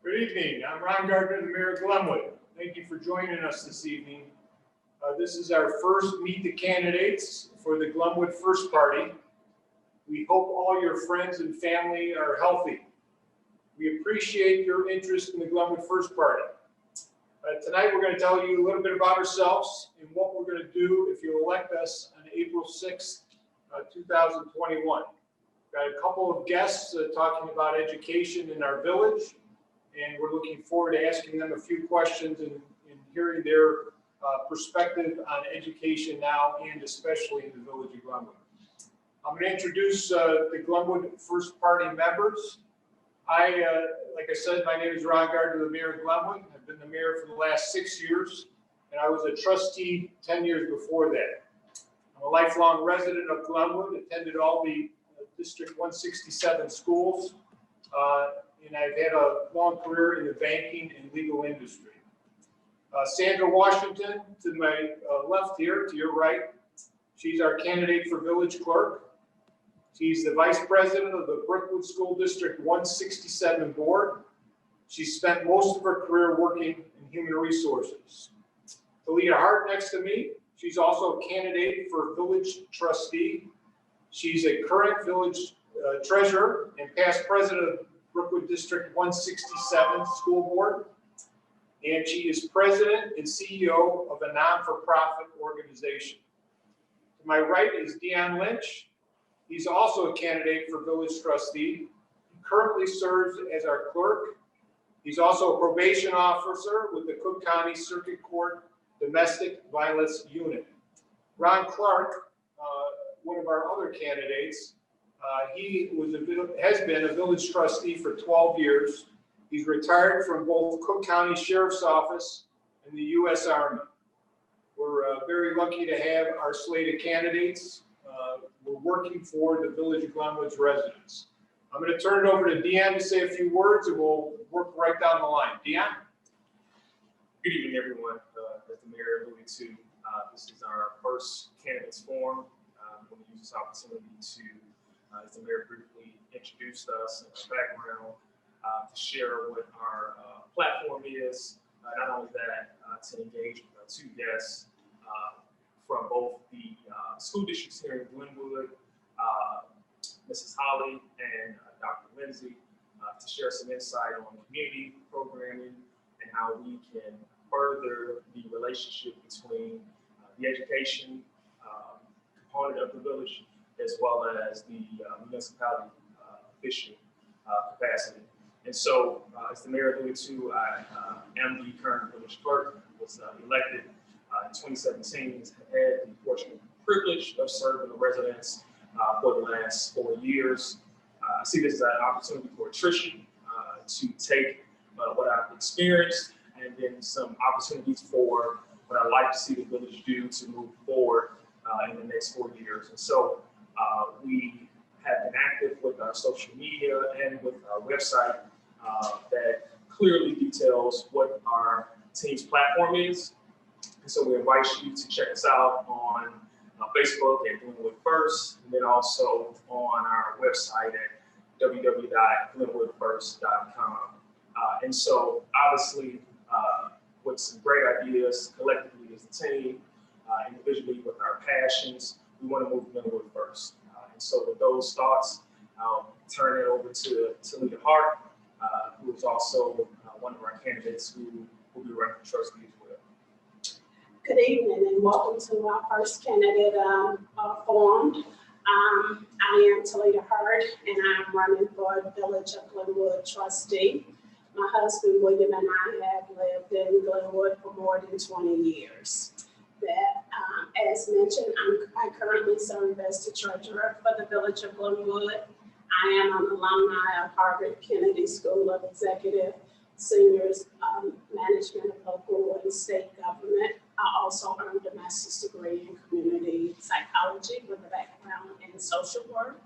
Good evening. I'm Ron Gardner, the Mayor of Glenwood. Thank you for joining us this evening. This is our first Meet the Candidates for the Glenwood First Party. We hope all your friends and family are healthy. We appreciate your interest in the Glenwood First Party. Tonight we're going to tell you a little bit about ourselves and what we're going to do if you elect us on April 6th, 2021. Got a couple of guests talking about education in our village, and we're looking forward to asking them a few questions and hearing their perspective on education now and especially in the village of Glenwood. I'm going to introduce the Glenwood First Party members. Like I said, my name is Ron Gardner, the Mayor of Glenwood. I've been the mayor for the last 6 years, and I was a trustee 10 years before that. I'm a lifelong resident of Glenwood, attended all the District 167 schools, and I've had a long career in the banking and legal industry. Sandra Washington, to my left here, to your right, she's our candidate for village clerk. She's the vice president of the Brookwood School District 167 board. She spent most of her career working in human resources. Talita Hart next to me, she's also a candidate for village trustee. She's a current village treasurer and past president of Brookwood District 167 school board. And she is president and CEO of a non-for-profit organization. To my right is Deon Lynch. He's also a candidate for village trustee. He currently serves as our clerk. He's also a probation officer with the Cook County Circuit Court Domestic Violence Unit. Ron Clark, one of our other candidates, he has been a village trustee for 12 years. He's retired from both Cook County Sheriff's Office and the U.S. Army. We're very lucky to have our slate of candidates. We're working for the Village of Glenwood's residents. I'm going to turn it over to Deon to say a few words, and we'll work right down the line. Deon? Good evening, everyone. As the mayor alluded to, this is our first candidates forum. I'm going to use this opportunity to, as the mayor briefly introduced us and our background, to share what our platform is. Not only that, to engage with our two guests from both the school districts here in Glenwood, Mrs. Holly and Dr. Lindsay, to share some insight on community programming and how we can further the relationship between the education component of the village as well as the municipality official capacity. And so, as the mayor alluded to, I am the current village clerk, was elected in 2017, have had the fortunate privilege of serving the residents for the last 4 years. I see this as an opportunity for attrition to take what I've experienced and then some opportunities for what I'd like to see the village do to move forward in the next 4 years. And so we have been active with our social media and with our website that clearly details what our team's platform is. And so we invite you to check us out on Facebook at Glenwood First, and then also on our website at www.glenwoodfirst.com. And so obviously with some great ideas collectively as a team, individually with our passions, we want to move Glenwood first. And so with those thoughts, I'll turn it over to Talita Hart, who is also one of our candidates who will be running for trustee as well. Good evening and welcome to our first candidate forum. I am Talita Hart and I'm running for Village of Glenwood trustee. My husband William and I have lived in Glenwood for more than 20 years. As mentioned, I currently serve as the treasurer for the Village of Glenwood. I am an alumni of Harvard Kennedy School of Executive Seniors Management of Local and State Government. I also earned a master's degree in community psychology with a background in social work.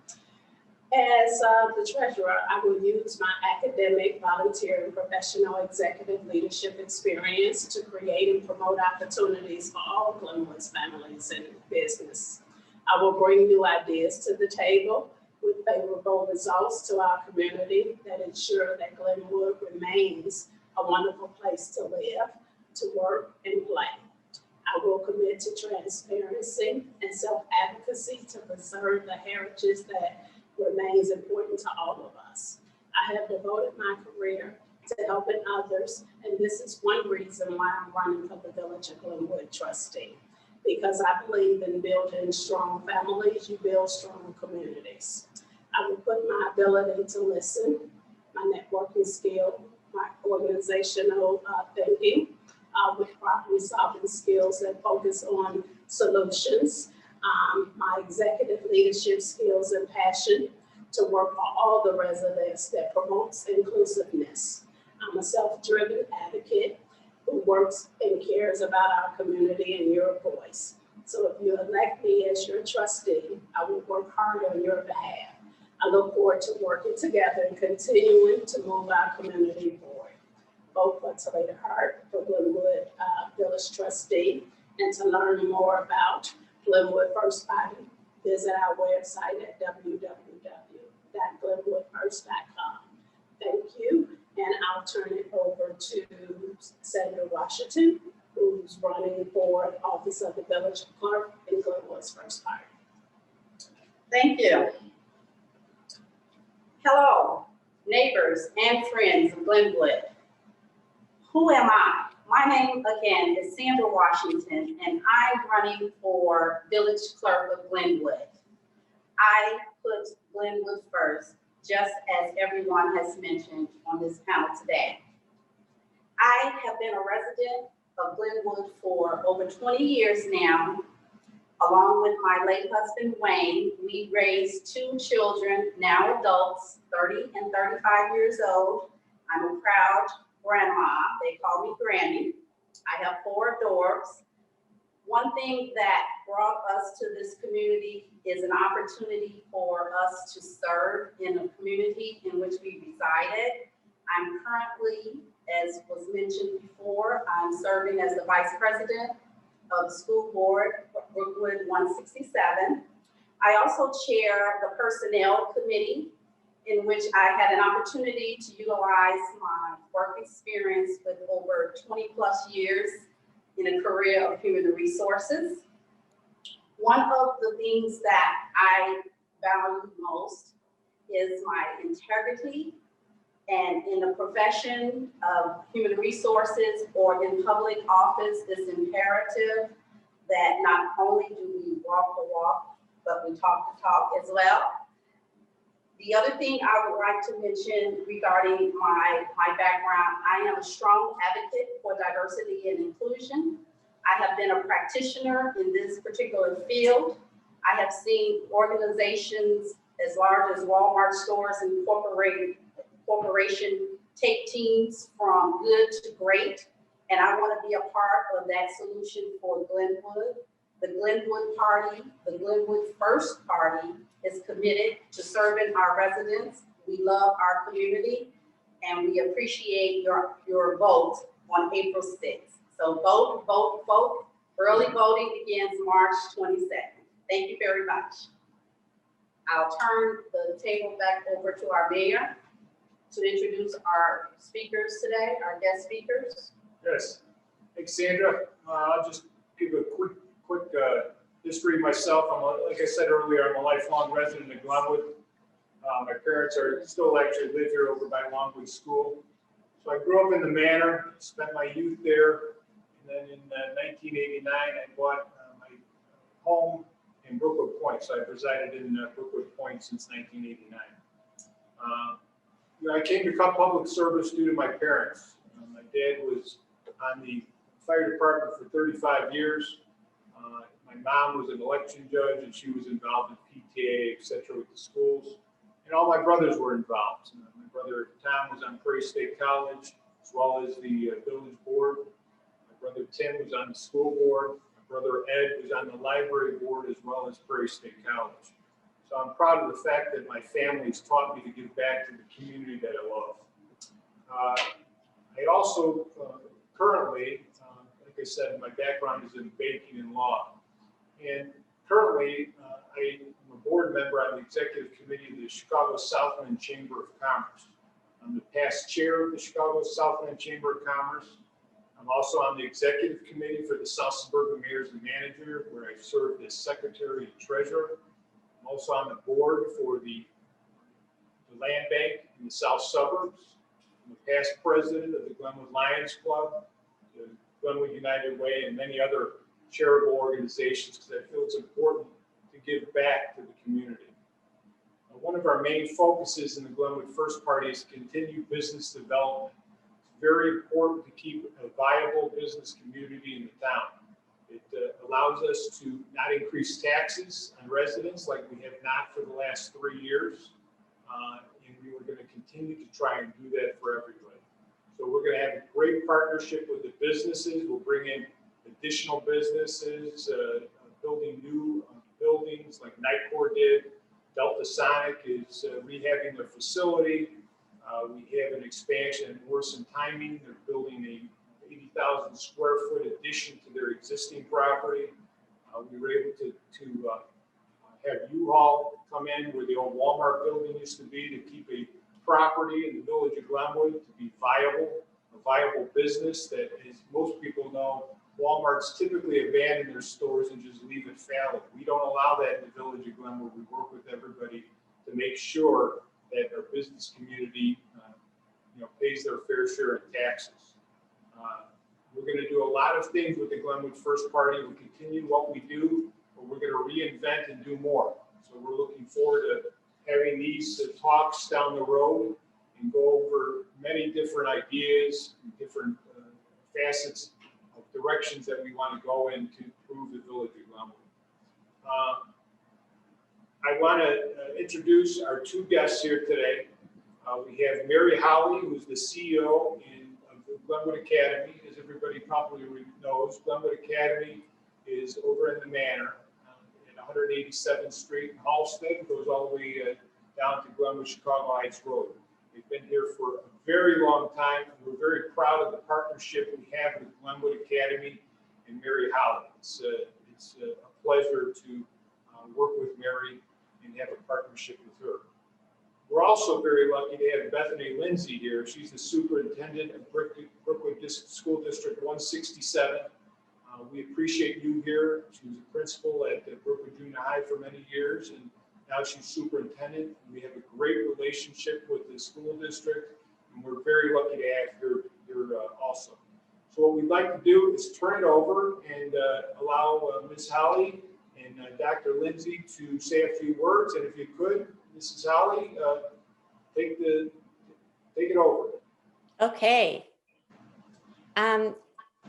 As the treasurer, I will use my academic, volunteer, and professional executive leadership experience to create and promote opportunities for all Glenwood's families and business. I will bring new ideas to the table with favorable results to our community that ensure that Glenwood remains a wonderful place to live, to work, and play. I will commit to transparency and self-advocacy to preserve the heritage that remains important to all of us. I have devoted my career to helping others, and this is one reason why I'm running for the Village of Glenwood trustee, because I believe in building strong families, you build strong communities. I will put my ability to listen, my networking skill, my organizational thinking, with problem-solving skills that focus on solutions, my executive leadership skills and passion to work for all the residents that promotes inclusiveness. I'm a self-driven advocate who works and cares about our community and your voice. So if you elect me as your trustee, I will work hard on your behalf. I look forward to working together and continuing to move our community forward. Vote for Toledo Hart for Glenwood Village Trustee, and to learn more about Glenwood First Party, visit our website at www.glenwoodfirst.com. Thank you, and I'll turn it over to Sandra Washington, who's running for office of the village clerk in Glenwood's First Party. Thank you. Hello, neighbors and friends of Glenwood. Who am I? My name again is Sandra Washington, and I'm running for village clerk of Glenwood. I put Glenwood first, just as everyone has mentioned on this panel today. I have been a resident of Glenwood for over 20 years now. Along with my late husband, Wayne, we raised 2 children, now adults, 30 and 35 years old. I'm a proud grandma. They call me Granny. I have 4 daughters. One thing that brought us to this community is an opportunity for us to serve in the community in which we resided. I'm currently, as was mentioned before, I'm serving as the vice president of the school board, Brookwood 167. I also chair the personnel committee, in which I had an opportunity to utilize my work experience with over 20 plus years in a career of human resources. One of the things that I value most is my integrity, and in the profession of human resources or in public office, it's imperative that not only do we walk the walk, but we talk the talk as well. The other thing I would like to mention regarding my background, I am a strong advocate for diversity and inclusion. I have been a practitioner in this particular field. I have seen organizations as large as Walmart stores and corporation take teams from good to great, and I want to be a part of that solution for Glenwood. The Glenwood Party, the Glenwood First Party, is committed to serving our residents. We love our community, and we appreciate your vote on April 6th. So vote, vote, vote. Early voting begins March 22nd. Thank you very much. I'll turn the table back over to our mayor to introduce our speakers today, our guest speakers. Yes, thanks, Sandra. I'll just give a quick history of myself. Like I said earlier, I'm a lifelong resident of Glenwood. My parents still actually live here over by Longwood School. So I grew up in the manor, spent my youth there, and then in 1989, I bought my home in Brookwood Point. So I've resided in Brookwood Point since 1989. I came to public service due to my parents. My dad was on the fire department for 35 years. My mom was an election judge, and she was involved in PTA, et cetera, with the schools. And all my brothers were involved. My brother Tom was on Prairie State College, as well as the village board. My brother Tim was on the school board. My brother Ed was on the library board, as well as Prairie State College. So I'm proud of the fact that my family's taught me to give back to the community that I love. I also currently, like I said, my background is in banking and law. And currently, I am a board member on the executive committee of the Chicago Southland Chamber of Commerce. I'm the past chair of the Chicago Southland Chamber of Commerce. I'm also on the executive committee for the South Suburban Mayors and Manager, where I've served as secretary and treasurer. I'm also on the board for the land bank in the south suburbs. I'm the past president of the Glenwood Lions Club, the Glenwood United Way, and many other charitable organizations, because I feel it's important to give back to the community. One of our main focuses in the Glenwood First Party is continued business development. It's very important to keep a viable business community in the town. It allows us to not increase taxes on residents like we have not for the last 3 years. And we were going to continue to try and do that for everybody. So we're going to have a great partnership with the businesses. We'll bring in additional businesses, building new buildings like Nightcore did. Delta Sonic is rehabbing their facility. We have an expansion in Morrison Timing. They're building a 80,000 square foot addition to their existing property. We were able to have U-Haul come in where the old Walmart building used to be, to keep a property in the village of Glenwood to be a viable business that, as most people know, Walmart's typically abandon their stores and just leave it fallow. We don't allow that in the village of Glenwood. We work with everybody to make sure that our business community pays their fair share of taxes. We're going to do a lot of things with the Glenwood First Party. We'll continue what we do, but we're going to reinvent and do more. So we're looking forward to having these talks down the road and go over many different ideas, different facets of directions that we want to go in to improve the village of Glenwood. I want to introduce our two guests here today. We have Mary Holly, who's the CEO of the Glenwood Academy. As everybody probably knows, Glenwood Academy is over in the Manor at 187th Street in Halsted, goes all the way down to Glenwood Chicago Heights Road. We've been here for a very long time, and we're very proud of the partnership we have with Glenwood Academy and Mary Holly. It's a pleasure to work with Mary and have a partnership with her. We're also very lucky to have Bethany Lindsay here. She's the superintendent of Brookwood School District 167. We appreciate you here. She was a principal at Brookwood Junior High for many years, and now she's superintendent. We have a great relationship with the school district, and we're very lucky to have her here also. So what we'd like to do is turn it over and allow Ms. Holly and Dr. Lindsay to say a few words. And if you could, Mrs. Holly, take it over. Okay.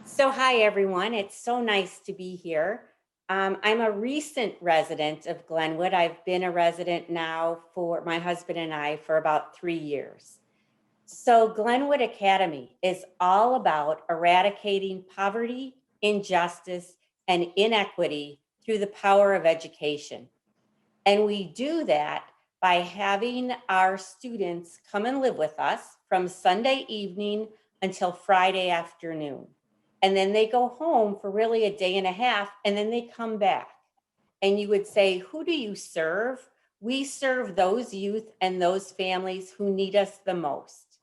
So hi, everyone. It's so nice to be here. I'm a recent resident of Glenwood. I've been a resident now for my husband and I for about 3 years. So Glenwood Academy is all about eradicating poverty, injustice, and inequity through the power of education. And we do that by having our students come and live with us from Sunday evening until Friday afternoon. And then they go home for really a day and a half, and then they come back. And you would say, who do you serve? We serve those youth and those families who need us the most.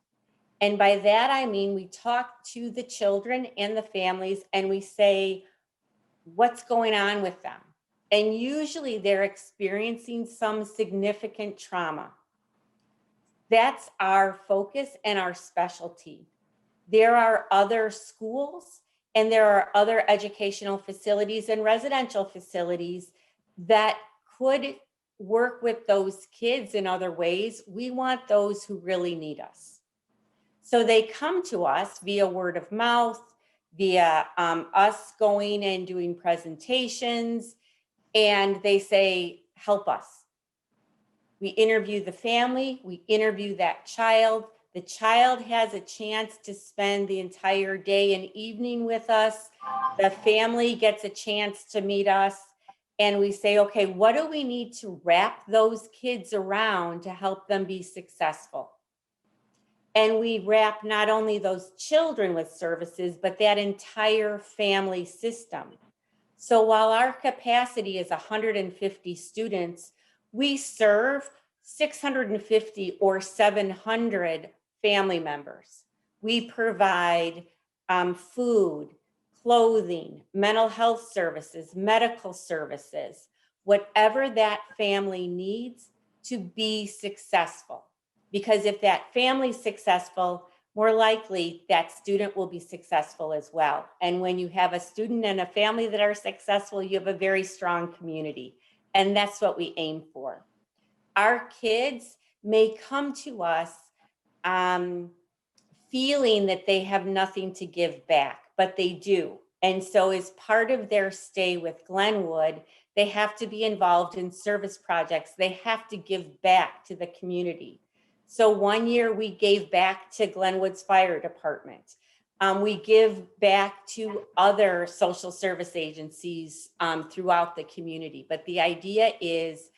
And by that, I mean, we talk to the children and the families and we say, what's going on with them? And usually they're experiencing some significant trauma. That's our focus and our specialty. There are other schools and there are other educational facilities and residential facilities that could work with those kids in other ways. We want those who really need us. So they come to us via word of mouth, via us going and doing presentations, and they say, help us. We interview the family, we interview that child. The child has a chance to spend the entire day and evening with us. The family gets a chance to meet us. And we say, okay, what do we need to wrap those kids around to help them be successful? And we wrap not only those children with services, but that entire family system. So while our capacity is 150 students, we serve 650 or 700 family members. We provide food, clothing, mental health services, medical services, whatever that family needs to be successful. Because if that family's successful, more likely that student will be successful as well. And when you have a student and a family that are successful, you have a very strong community. And that's what we aim for. Our kids may come to us feeling that they have nothing to give back, but they do. And so as part of their stay with Glenwood, they have to be involved in service projects. They have to give back to the community. So one year we gave back to Glenwood's fire department. We give back to other social service agencies throughout the community. But the idea is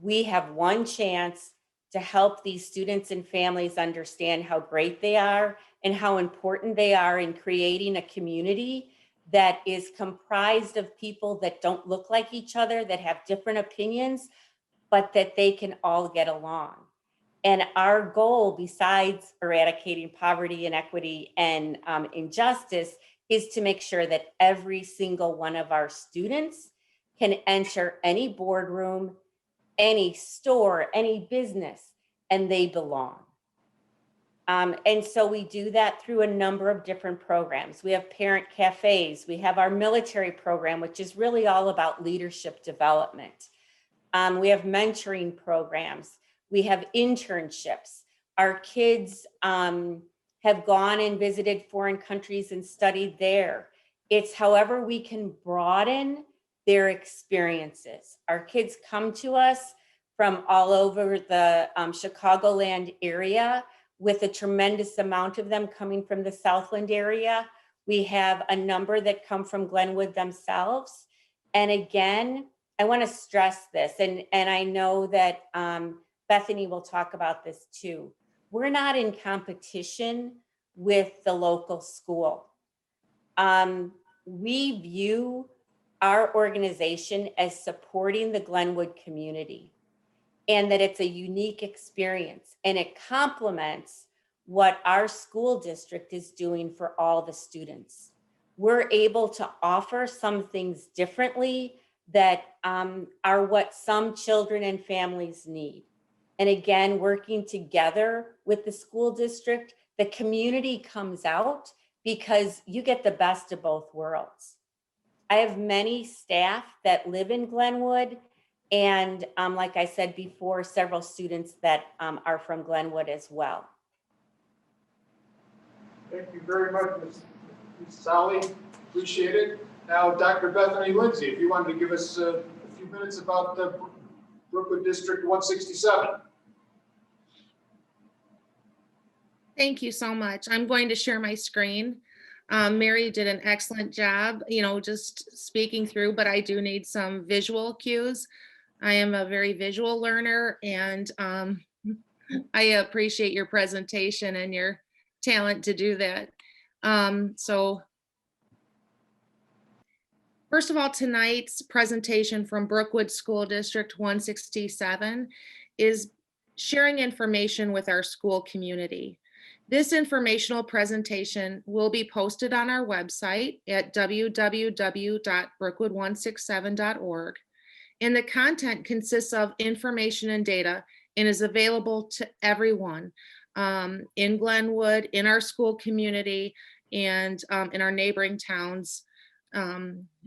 we have one chance to help these students and families understand how great they are and how important they are in creating a community that is comprised of people that don't look like each other, that have different opinions, but that they can all get along. And our goal, besides eradicating poverty, inequity, and injustice, is to make sure that every single one of our students can enter any boardroom, any store, any business, and they belong. And so we do that through a number of different programs. We have parent cafes. We have our military program, which is really all about leadership development. We have mentoring programs. We have internships. Our kids have gone and visited foreign countries and studied there. It's however we can broaden their experiences. Our kids come to us from all over the Chicagoland area, with a tremendous amount of them coming from the Southland area. We have a number that come from Glenwood themselves. And again, I want to stress this, and I know that Bethany will talk about this too. We're not in competition with the local school. We view our organization as supporting the Glenwood community, and that it's a unique experience, and it complements what our school district is doing for all the students. We're able to offer some things differently that are what some children and families need. And again, working together with the school district, the community comes out because you get the best of both worlds. I have many staff that live in Glenwood, and like I said before, several students that are from Glenwood as well. Thank you very much, Ms. Sally. Appreciate it. Now, Dr. Bethany Lindsay, if you wanted to give us a few minutes about the Brookwood District 167. Thank you so much. I'm going to share my screen. Mary did an excellent job, just speaking through, but I do need some visual cues. I am a very visual learner, and I appreciate your presentation and your talent to do that. So first of all, tonight's presentation from Brookwood School District 167 is sharing information with our school community. This informational presentation will be posted on our website at www.brookwood167.org. And the content consists of information and data and is available to everyone in Glenwood, in our school community, and in our neighboring towns,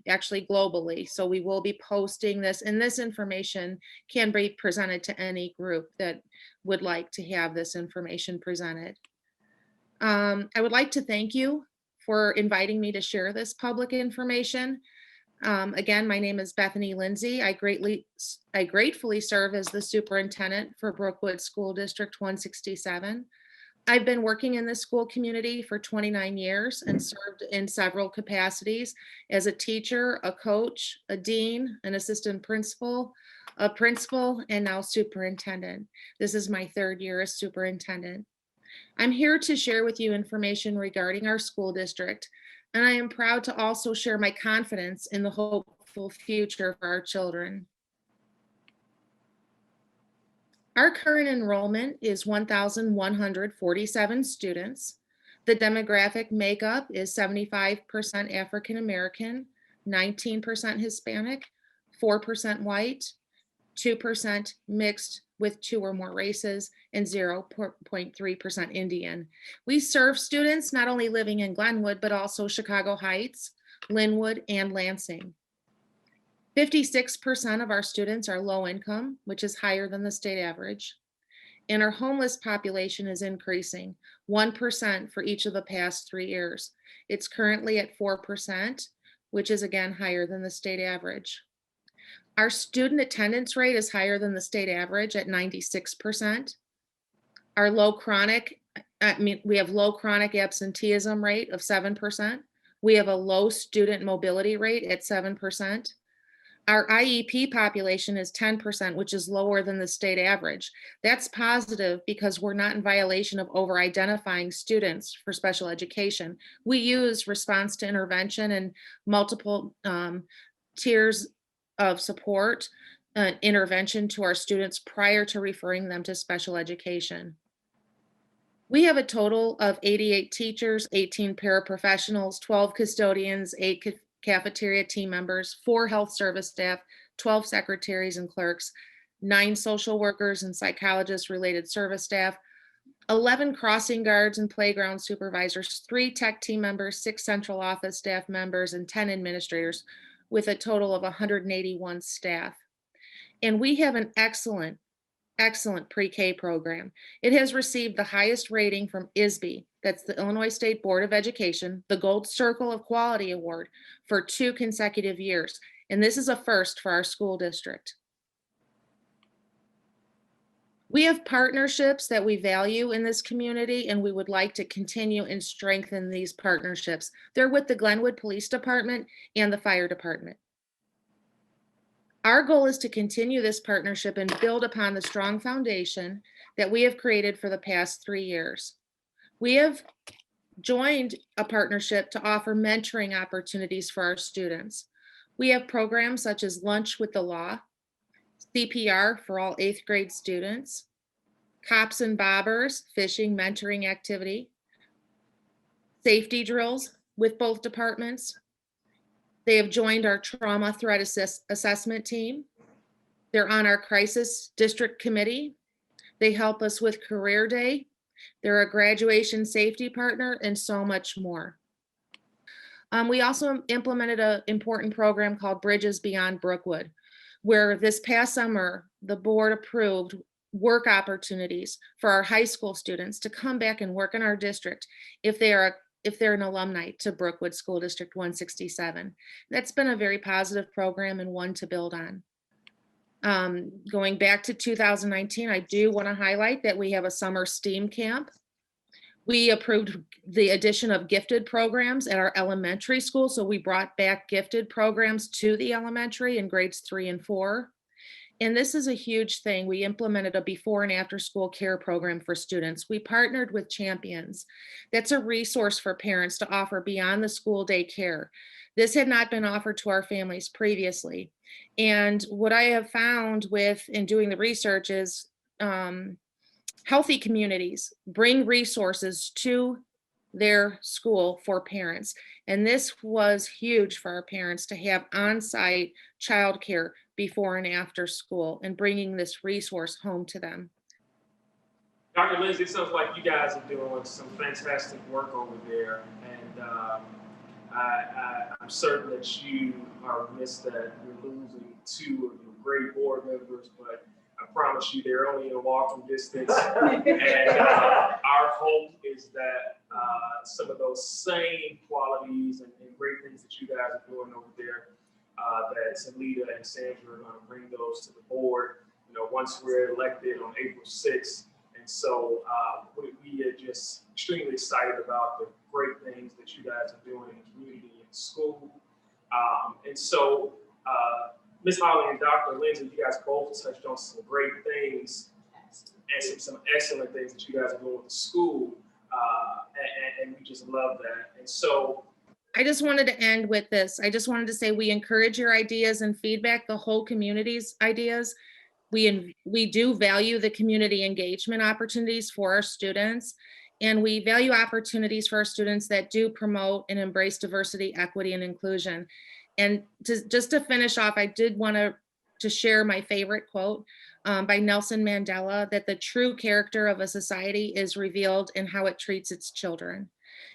actually globally. So we will be posting this, and this information can be presented to any group that would like to have this information presented. I would like to thank you for inviting me to share this public information. Again, my name is Bethany Lindsay. I gratefully serve as the superintendent for Brookwood School District 167. I've been working in this school community for 29 years and served in several capacities as a teacher, a coach, a dean, an assistant principal, a principal, and now superintendent. This is my third year as superintendent. I'm here to share with you information regarding our school district, and I am proud to also share my confidence in the hopeful future for our children. Our current enrollment is 1,147 students. The demographic makeup is 75% African American, 19% Hispanic, 4% white, 2% mixed with 2 or more races, and 0.3% Indian. We serve students not only living in Glenwood, but also Chicago Heights, Linwood, and Lansing. 56% of our students are low income, which is higher than the state average. And our homeless population is increasing 1% for each of the past 3 years. It's currently at 4%, which is again higher than the state average. Our student attendance rate is higher than the state average at 96%. Our we have low chronic absenteeism rate of 7%. We have a low student mobility rate at 7%. Our IEP population is 10%, which is lower than the state average. That's positive because we're not in violation of over-identifying students for special education. We use response to intervention and multiple tiers of support intervention to our students prior to referring them to special education. We have a total of 88 teachers, 18 paraprofessionals, 12 custodians, 8 cafeteria team members, 4 health service staff, 12 secretaries and clerks, 9 social workers and psychologists related service staff, 11 crossing guards and playground supervisors, 3 tech team members, 6 central office staff members, and 10 administrators, with a total of 181 staff. And we have an excellent pre-K program. It has received the highest rating from ISB, that's the Illinois State Board of Education, the Gold Circle of Quality Award, for 2 consecutive years. And this is a first for our school district. We have partnerships that we value in this community, and we would like to continue and strengthen these partnerships. They're with the Glenwood Police Department and the Fire Department. Our goal is to continue this partnership and build upon the strong foundation that we have created for the past 3 years. We have joined a partnership to offer mentoring opportunities for our students. We have programs such as Lunch with the Law, CPR for all 8th grade students, Cops and Bobbers fishing mentoring activity, safety drills with both departments. They have joined our trauma threat assessment team. They're on our crisis district committee. They help us with career day. They're a graduation safety partner and so much more. We also implemented an important program called Bridges Beyond Brookwood, where this past summer, the board approved work opportunities for our high school students to come back and work in our district if they're an alumni to Brookwood School District 167. That's been a very positive program and one to build on. Going back to 2019, I do want to highlight that we have a summer STEAM camp. We approved the addition of gifted programs at our elementary school. So we brought back gifted programs to the elementary in grades 3 and 4. And this is a huge thing. We implemented a before and after school care program for students. We partnered with Champions. That's a resource for parents to offer beyond the school day care. This had not been offered to our families previously. And what I have found in doing the research is healthy communities bring resources to their school for parents. And this was huge for our parents to have on-site childcare before and after school and bringing this resource home to them. Dr. Lindsay, it sounds like you guys are doing some fantastic work over there. And I'm certain that you are remiss that you're losing 2 of your great board members, but I promise you they're only in walking distance. And our hope is that some of those same qualities and great things that you guys are doing over there, that Salida and Sandra are going to bring those to the board, once we're elected on April 6th. And so we are just extremely excited about the great things that you guys are doing in the community and school. And so Ms. Holly and Dr. Lindsay, you guys both touched on some great things and some excellent things that you guys are doing with the school. And we just love that. And so I just wanted to end with this. I just wanted to say we encourage your ideas and feedback, the whole community's ideas. we do value the community engagement opportunities for our students, and we value opportunities for our students that do promote and embrace diversity, equity, and inclusion. And just to finish off, I did want to share my favorite quote by Nelson Mandela, that the true character of a society is revealed in how it treats its children.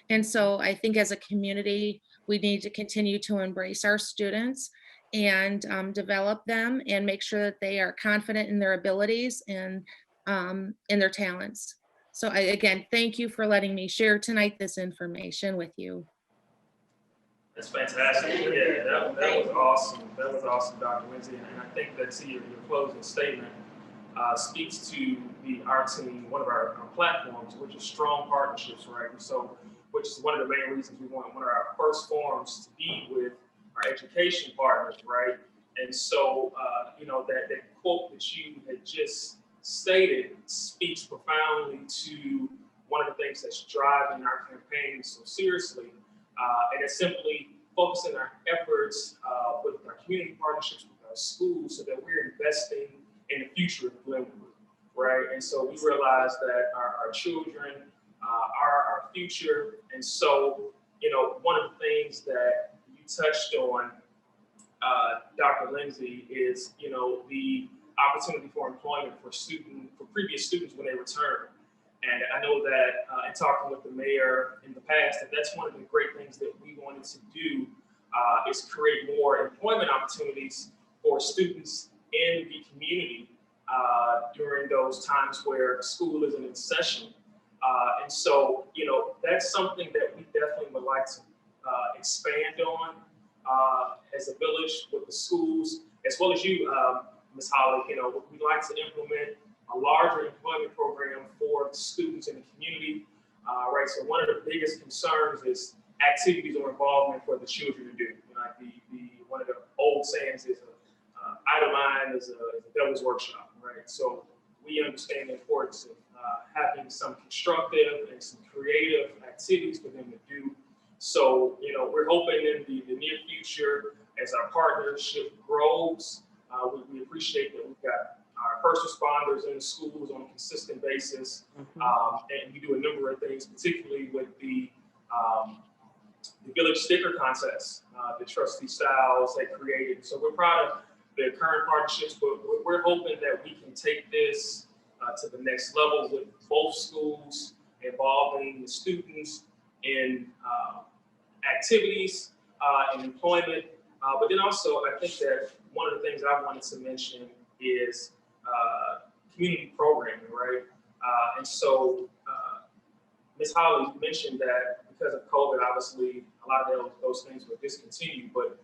And so I think as a community, we need to continue to embrace our students and develop them and make sure that they are confident in their abilities and in their talents. So again, thank you for letting me share tonight this information with you. That's fantastic. Yeah, that was awesome. That was awesome, Dr. Lindsay. And I think that to your closing statement speaks to our team, one of our platforms, which is strong partnerships, right? And so, which is one of the main reasons we want one of our first forums to be with our education partners, right? And so, that quote that you had just stated speaks profoundly to one of the things that's driving our campaign so seriously. And it's simply focusing our efforts with our community partnerships with our schools so that we're investing in the future of Glenwood, right? And so we realize that our children are our future. And so, one of the things that you touched on, Dr. Lindsay, is, the opportunity for employment for previous students when they return. And I know that in talking with the mayor in the past, that's one of the great things that we wanted to do is create more employment opportunities for students in the community during those times where school isn't in session. And so, that's something that we definitely would like to expand on as a village with the schools, as well as you, Ms. Holly. We'd like to implement a larger employment program for the students in the community, right? So one of the biggest concerns is activities or involvement for the children to do. Like one of the old sayings is, idle mind is a devil's workshop, right? So we understand the importance of having some constructive and some creative activities for them to do. So, we're hoping in the near future, as our partnership grows, we appreciate that we've got our first responders in the schools on a consistent basis. And we do a number of things, particularly with the village sticker contest, the trustee styles they created. So we're proud of the current partnerships, but we're hoping that we can take this to the next level with both schools, involving the students in activities and employment. But then also, I think that one of the things I wanted to mention is community programming, right? And so Ms. Holly mentioned that because of COVID, obviously, a lot of those things were discontinued, but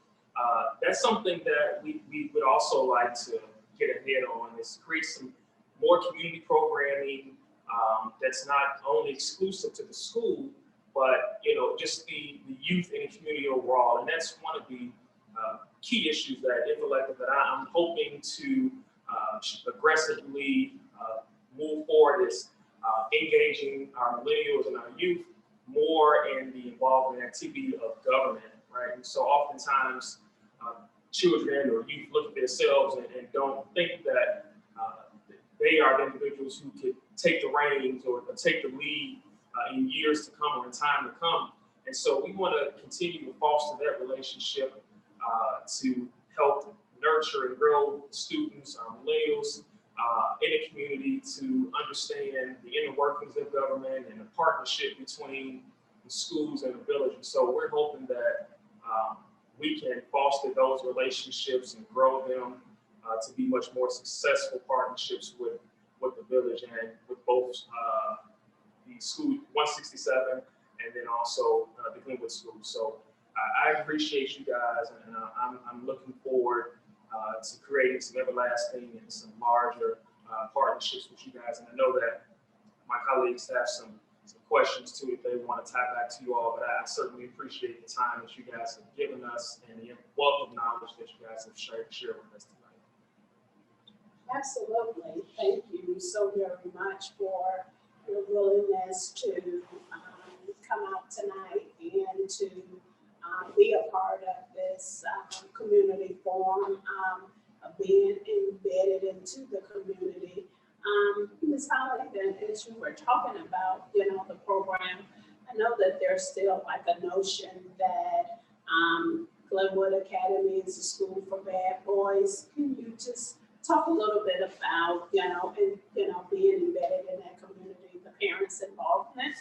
that's something that we would also like to get ahead on, is create some more community programming that's not only exclusive to the school, but just the youth in the community overall. And that's one of the key issues that that I'm hoping to aggressively move forward, is engaging our millennials and our youth more in the involvement activity of government, right? And so oftentimes children or youth look at themselves and don't think that they are the individuals who could take the reins or take the lead in years to come or in time to come. And so we want to continue to foster that relationship to help nurture and grow students, our millennials in the community, to understand the inner workings of government and the partnership between the schools and the village. And so we're hoping that we can foster those relationships and grow them to be much more successful partnerships with the village and with both the school 167 and then also the Glenwood School. So I appreciate you guys, and I'm looking forward to creating some everlasting and some larger partnerships with you guys. And I know that my colleagues have some questions too if they want to tie back to you all, but I certainly appreciate the time that you guys have given us and the wealth of knowledge that you guys have shared with us tonight. Absolutely. Thank you so very much for your willingness to come out tonight and to be a part of this community forum, being embedded into the as you were talking about, the program, I know that there's still like a notion that Glenwood Academy is a school for bad boys. Can you just talk a little bit about, and, being embedded in that community, the parents' involvement?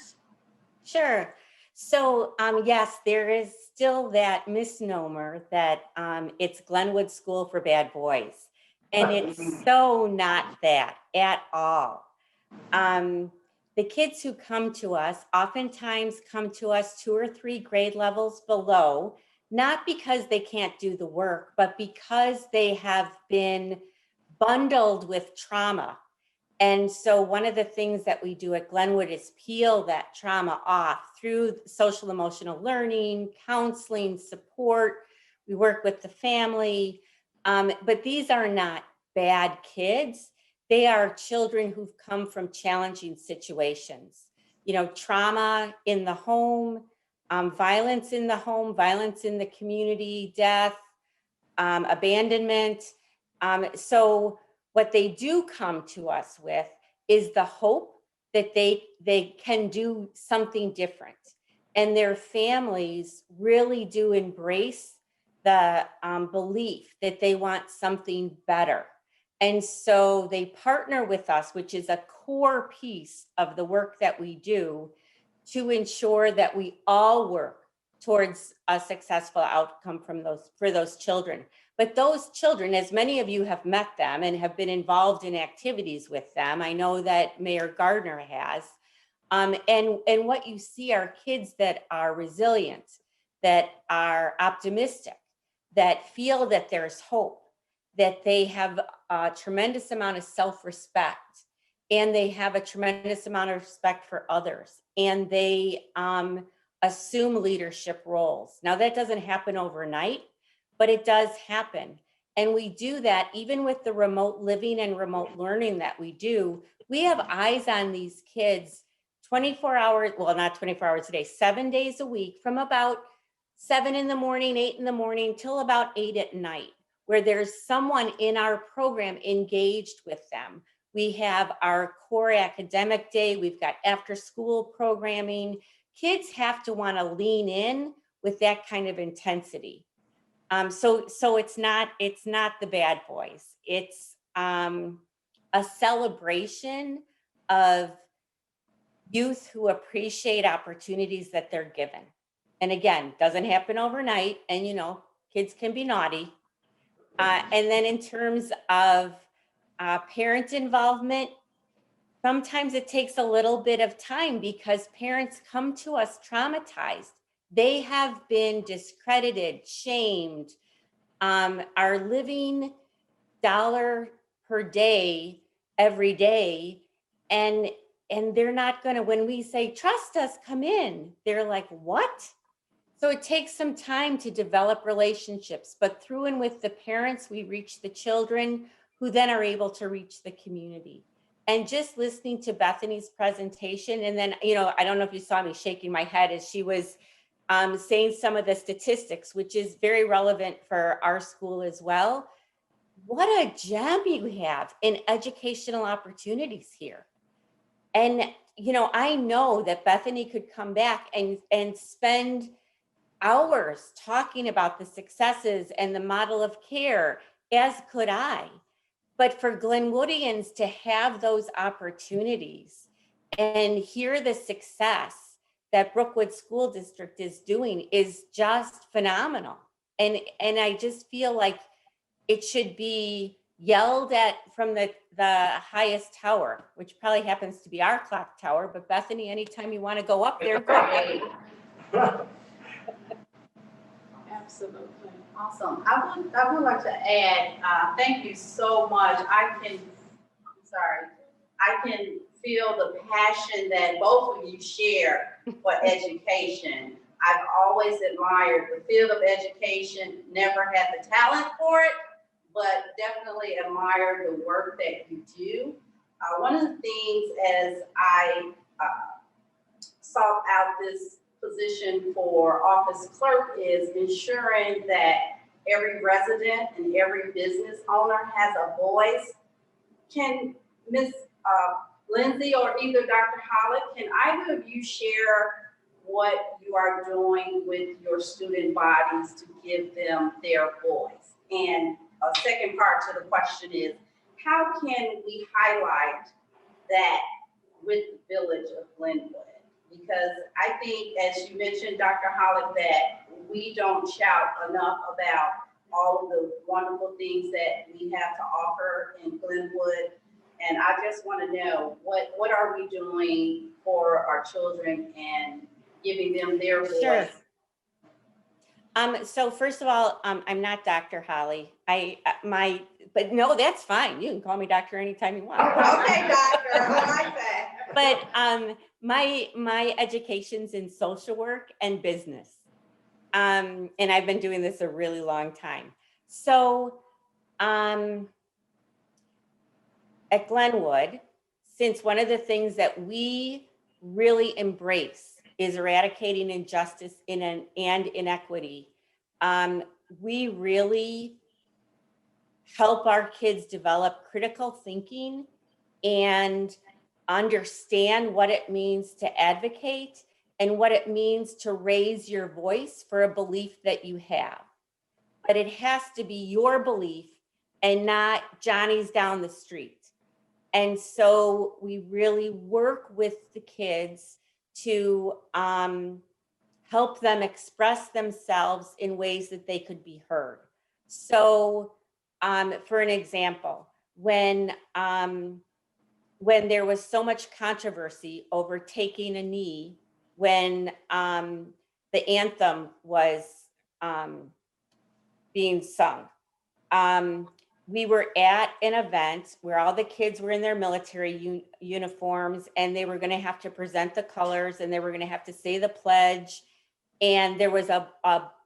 Sure. So yes, there is still that misnomer that it's Glenwood School for Bad Boys. And it's so not that at all. The kids who come to us oftentimes come to us 2 or 3 grade levels below, not because they can't do the work, but because they have been bundled with trauma. And so one of the things that we do at Glenwood is peel that trauma off through social emotional learning, counseling, support. We work with the family, but these are not bad kids. They are children who've come from challenging situations, trauma in the home, violence in the home, violence in the community, death, abandonment. So what they do come to us with is the hope that they can do something different. And their families really do embrace the belief that they want something better. And so they partner with us, which is a core piece of the work that we do, to ensure that we all work towards a successful outcome for those children. But those children, as many of you have met them and have been involved in activities with them, I know that Mayor Gardner has, and what you see are kids that are resilient, that are optimistic, that feel that there's hope, that they have a tremendous amount of self-respect, and they have a tremendous amount of respect for others, and they assume leadership roles. Now, that doesn't happen overnight, but it does happen. And we do that even with the remote living and remote learning that we do. We have eyes on these kids 24 hours, well, not 24 hours a day, 7 days a week, from about 7 in the morning, 8 in the morning, till about 8 at night, where there's someone in our program engaged with them. We have our core academic day. We've got after school programming. Kids have to want to lean in with that kind of intensity. So it's not the bad boys. It's a celebration of youth who appreciate opportunities that they're given. And again, doesn't happen overnight. And kids can be naughty. And then in terms of parent involvement, sometimes it takes a little bit of time because parents come to us traumatized. They have been discredited, shamed, are living dollar per day, every day. And they're not gonna, when we say, trust us, come in, they're like, what? So it takes some time to develop relationships, but through and with the parents, we reach the children who then are able to reach the community. And just listening to Bethany's presentation, and then, I don't know if you saw me shaking my head as she was saying some of the statistics, which is very relevant for our school as well. What a gem you have in educational opportunities here. And, I know that Bethany could come back and spend hours talking about the successes and the model of care, as could I. But for Glenwoodians to have those opportunities and hear the success that Brookwood School District is doing is just phenomenal. And I just feel like it should be yelled at from the highest tower, which probably happens to be our clock tower. But Bethany, anytime you want to go up there, go ahead. Absolutely. Awesome. I would like to add, thank you so much. I can feel the passion that both of you share for education. I've always admired the field of education, never had the talent for it, but definitely admire the work that you do. One of the things as I sought out this position for office clerk is ensuring that every resident and every business owner has a voice. Can Ms. Lindsay or either Dr. Hollick, can either of you share what you are doing with your student bodies to give them their voice? And a second part to the question is, how can we highlight that with the village of Glenwood? Because I think, as you mentioned, Dr. Hollick, that we don't shout enough about all of the wonderful things that we have to offer in Glenwood. And I just want to know, what are we doing for our children and giving them their voice? Sure. So first of all, I'm not Dr. Holly. But no, that's fine. You can call me doctor anytime you want. Okay, doctor, I like that. But my education's in social work and business. And I've been doing this a really long time. So at Glenwood, since one of the things that we really embrace is eradicating injustice and inequity, we really help our kids develop critical thinking and understand what it means to advocate and what it means to raise your voice for a belief that you have. But it has to be your belief and not Johnny's down the street. And so we really work with the kids to help them express themselves in ways that they could be heard. So for an example, when there was so much controversy over taking a knee when the anthem was being sung, we were at an event where all the kids were in their military uniforms, and they were going to have to present the colors, and they were going to have to say the pledge. And there was a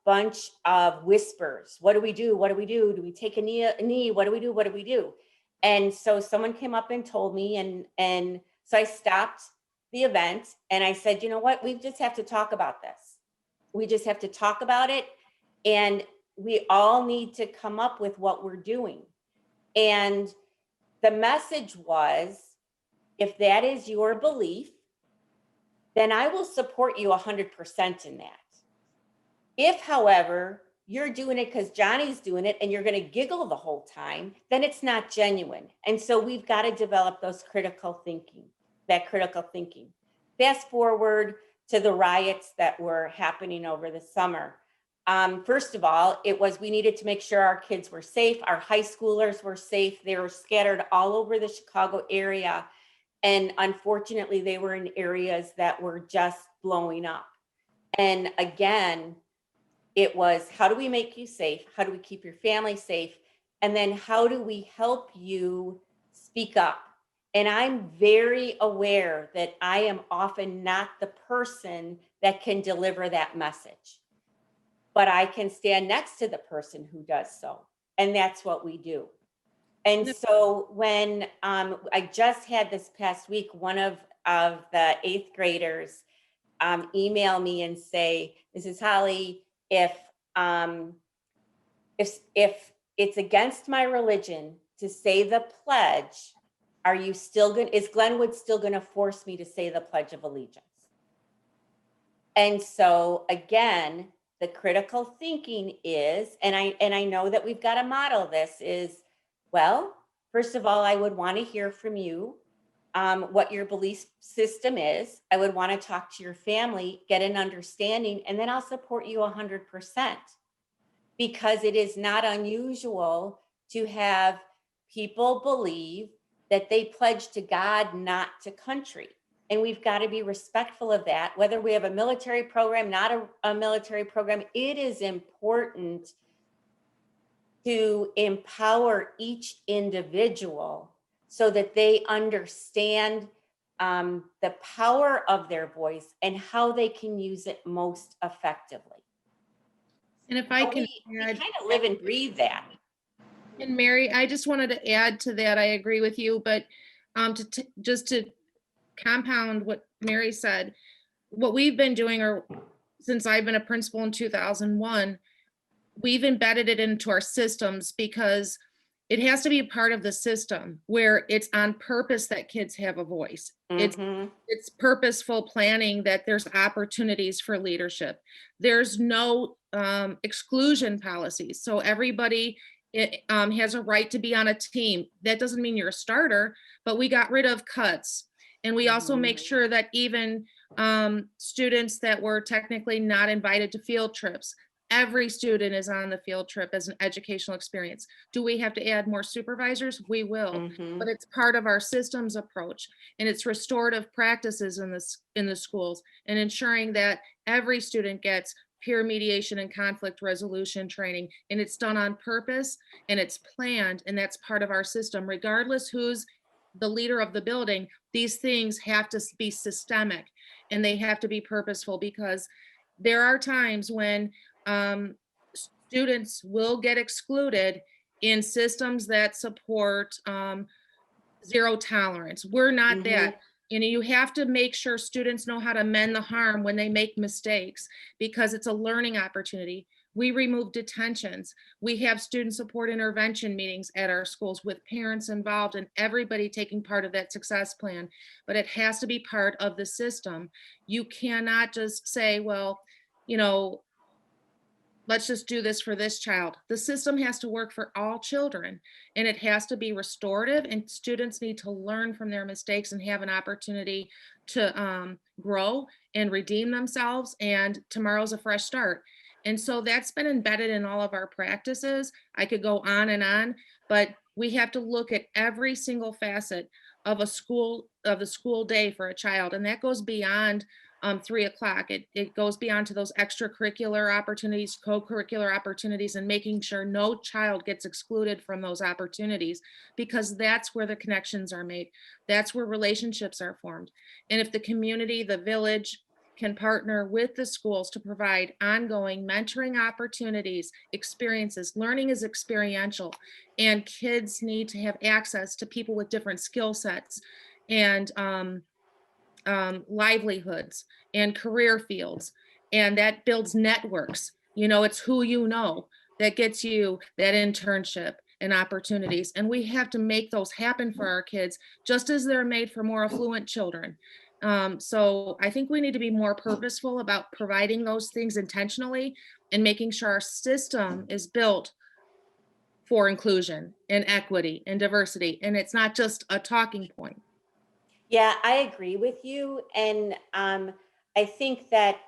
bunch of whispers. What do we do? What do we do? Do we take a knee? What do we do? What do we do? And so someone came up and told me, and so I stopped the event and I said, you know what? We just have to talk about this. We just have to talk about it. And we all need to come up with what we're doing. And the message was, if that is your belief, then I will support you 100% in that. If, however, you're doing it because Johnny's doing it and you're going to giggle the whole time, then it's not genuine. And so we've got to develop that critical thinking. Fast forward to the riots that were happening over the summer. First of all, we needed to make sure our kids were safe. Our high schoolers were safe. They were scattered all over the Chicago area. And unfortunately, they were in areas that were just blowing up. And again, it was, how do we make you safe? How do we keep your family safe? And then how do we help you speak up? And I'm very aware that I am often not the person that can deliver that message, but I can stand next to the person who does so. And that's what we do. And so when I just had this past week, one of the 8th graders email me and say, Mrs. Holly, if it's against my religion to say the pledge, is Glenwood still going to force me to say the Pledge of Allegiance? And so again, the critical thinking is, and I know that we've got to model this, is, well, first of all, I would want to hear from you what your belief system is. I would want to talk to your family, get an understanding, and then I'll support you 100%. Because it is not unusual to have people believe that they pledge to God, not to country. And we've got to be respectful of that, whether we have a military program, not a military program. It is important to empower each individual so that they understand the power of their voice and how they can use it most effectively. And if I can, we kind of live and breathe that. And Mary, I just wanted to add to that. I agree with you, but just to compound what Mary said, what we've been doing, or since I've been a principal in 2001, we've embedded it into our systems, because It has to be part of the system where it's on purpose that kids have a voice. Mhm. It's purposeful planning that there's opportunities for leadership. There's no exclusion policies. So everybody has a right to be on a team. That doesn't mean you're a starter, but we got rid of cuts. And we also make sure that even students that were technically not invited to field trips, every student is on the field trip as an educational experience. Do we have to add more supervisors? We will, Mhm. but it's part of our systems approach, and it's restorative practices in the schools, and ensuring that every student gets peer mediation and conflict resolution training, and it's done on purpose and it's planned, and that's part of our system. Regardless who's the leader of the building, these things have to be systemic and they have to be purposeful, because there are times when students will get excluded in systems that support zero tolerance. We're not Mhm. that. You have to make sure students know how to mend the harm when they make mistakes, because it's a learning opportunity. We remove detentions. We have student support intervention meetings at our schools with parents involved and everybody taking part of that success plan. But it has to be part of the system. You cannot just say, well, let's just do this for this child. The system has to work for all children, and it has to be restorative, and students need to learn from their mistakes and have an opportunity to grow and redeem themselves, and tomorrow's a fresh start. And so that's been embedded in all of our practices. I could go on, but we have to look at every single facet of the school day for a child, and that goes beyond 3 o'clock. It goes beyond to those extracurricular opportunities, co-curricular opportunities, and making sure no child gets excluded from those opportunities, because that's where the connections are made. That's where relationships are formed. And if the community, the village, can partner with the schools to provide ongoing mentoring opportunities, experiences. Learning is experiential, and kids need to have access to people with different skill sets and livelihoods and career fields, and that builds networks. It's who you know that gets you that internship and opportunities, and we have to make those happen for our kids, just as they're made for more affluent children. So I think we need to be more purposeful about providing those things intentionally and making sure our system is built for inclusion and equity and diversity, and it's not just a talking point. Yeah, I agree with you. And I think that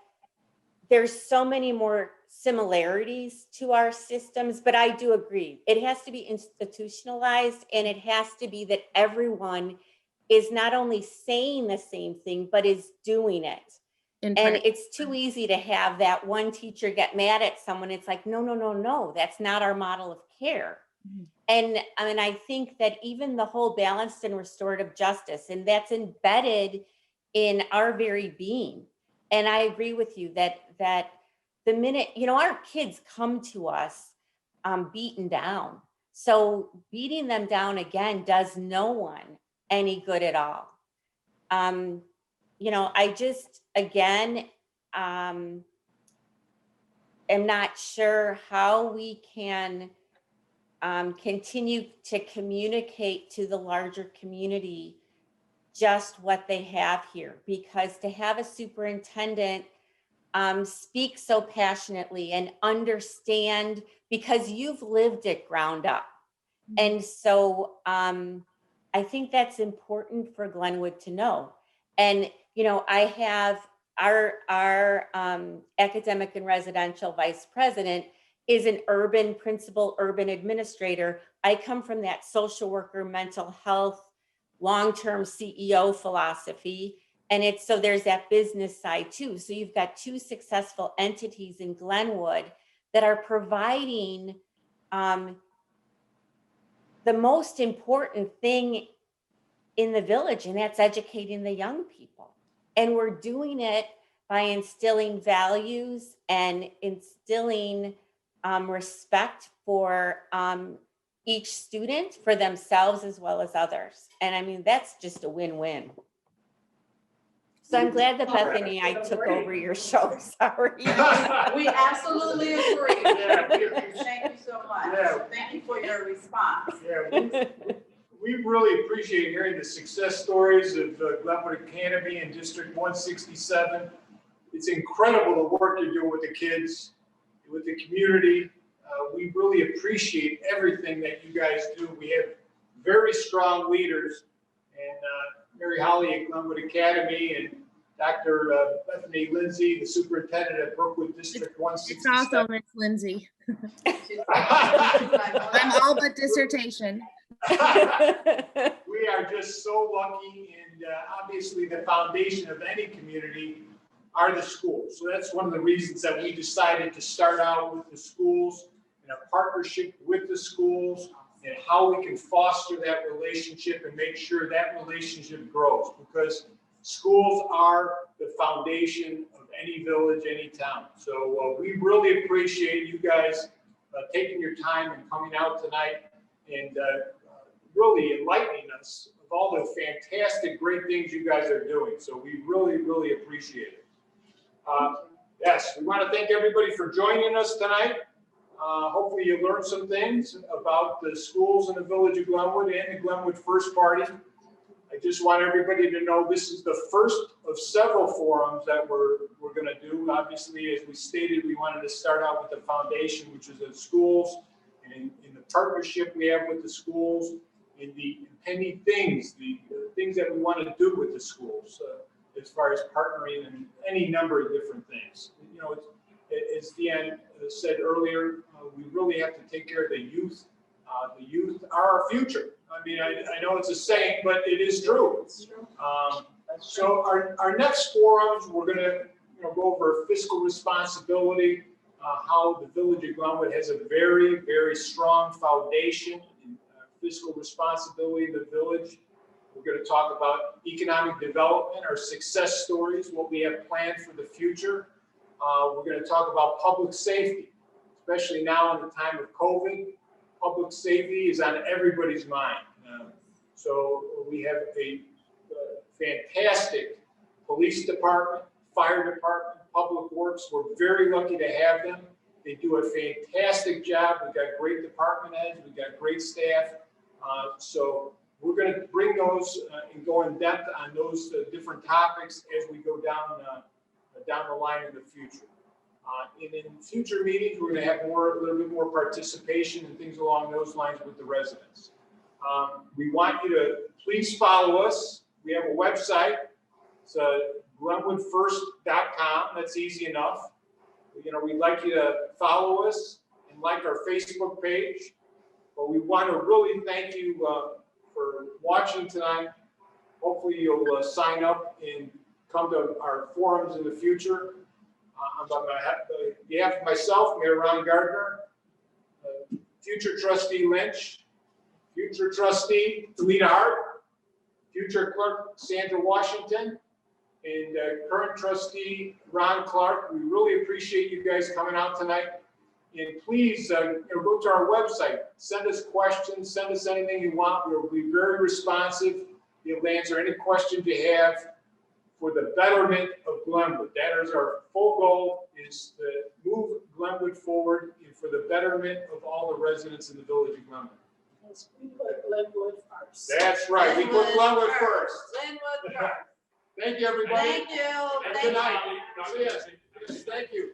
there's so many more similarities to our systems, but I do agree. It has to be institutionalized, and it has to be that everyone is not only saying the same thing, but is doing it. In And practice. it's too easy to have that one teacher get mad at someone. It's like, no, no, no, no, that's not our model of care. Mhm. And I think that even the whole balanced and restorative justice, and that's embedded in our very being. And I agree with you that the minute, our kids come to us beaten down. So beating them down again does no one any good at all. I just, again, am not sure how we can continue to communicate to the larger community just what they have here, because to have a superintendent speak so passionately and understand, because you've lived it ground up. And so I think that's important for Glenwood to know. And, I have our academic and residential vice president is an urban principal, urban administrator. I come from that social worker, mental health, long-term CEO philosophy. And so there's that business side too. So you've got two successful entities in Glenwood that are providing the most important thing in the village, and that's educating the young people. And we're doing it by instilling values and instilling respect for each student, for themselves as well as others. And that's just a win-win. So I'm glad that Bethany and I took over your show. Sorry. We absolutely agree. Yeah, Thank you so much. Yeah. Thank you for your response. Yeah, we really appreciate hearing the success stories of Glenwood Academy and District 167. It's incredible the work you're doing with the kids, with the community. We really appreciate everything that you guys do. We have very strong leaders, and Mary Holly at Glenwood Academy and Dr. Bethany Lindsay, the superintendent at Brookwood District 167. It's also Miss Lindsay. I'm all but dissertation. We are just so lucky, and obviously the foundation of any community are the schools. So that's one of the reasons that we decided to start out with the schools and a partnership with the schools and how we can foster that relationship and make sure that relationship grows, because schools are the foundation of any village, any town. So we really appreciate you guys taking your time and coming out tonight and really enlightening us of all the fantastic, great things you guys are doing. So we really, really appreciate it. Yes, we want to thank everybody for joining us tonight. Hopefully you learned some things about the schools in the village of Glenwood and the Glenwood First Party. I just want everybody to know this is the first of several forums that we're going to do. Obviously, as we stated, we wanted to start out with the foundation, which is the schools, and in the partnership we have with the schools, and the pending things, the things that we want to do with the schools, as far as partnering and any number of different things. You know, as Deanne said earlier, we really have to take care of the youth. The youth are our future. I mean, I know it's a saying, but it is true. It's true. So our next forums, we're going to go over fiscal responsibility, how the village of Glenwood has a very, very strong foundation in fiscal responsibility in the village. We're going to talk about economic development, our success stories, what we have planned for the future. We're going to talk about public safety, especially now in the time of COVID. Public safety is on everybody's mind. So we have a fantastic police department, fire department, public works. We're very lucky to have them. They do a fantastic job. We've got great department heads. We've got great staff. So we're going to bring those and go in depth on those different topics as we go down the line in the future. And in future meetings, we're going to have a little bit more participation and things along those lines with the residents. We want you to please follow us. We have a website. It's glenwoodfirst.com. That's easy enough. We'd like you to follow us and like our Facebook page. But we want to really thank you for watching tonight. Hopefully you'll sign up and come to our forums in the future. On behalf of myself, Mayor Ron Gardner, future trustee Lynch, future trustee Talita Hart, future clerk Sandra Washington, and current trustee Ron Clark. We really appreciate you guys coming out tonight. And please go to our website, send us questions, send us anything you want. We'll be very responsive. We'll answer any questions you have for the betterment of Glenwood. That is our full goal, is to move Glenwood forward and for the betterment of all the residents in the village of Glenwood. Yes, we put Glenwood first. That's right. We put Glenwood first. Glenwood first. Thank you, everybody. Thank you. And good night. See ya. Thank you.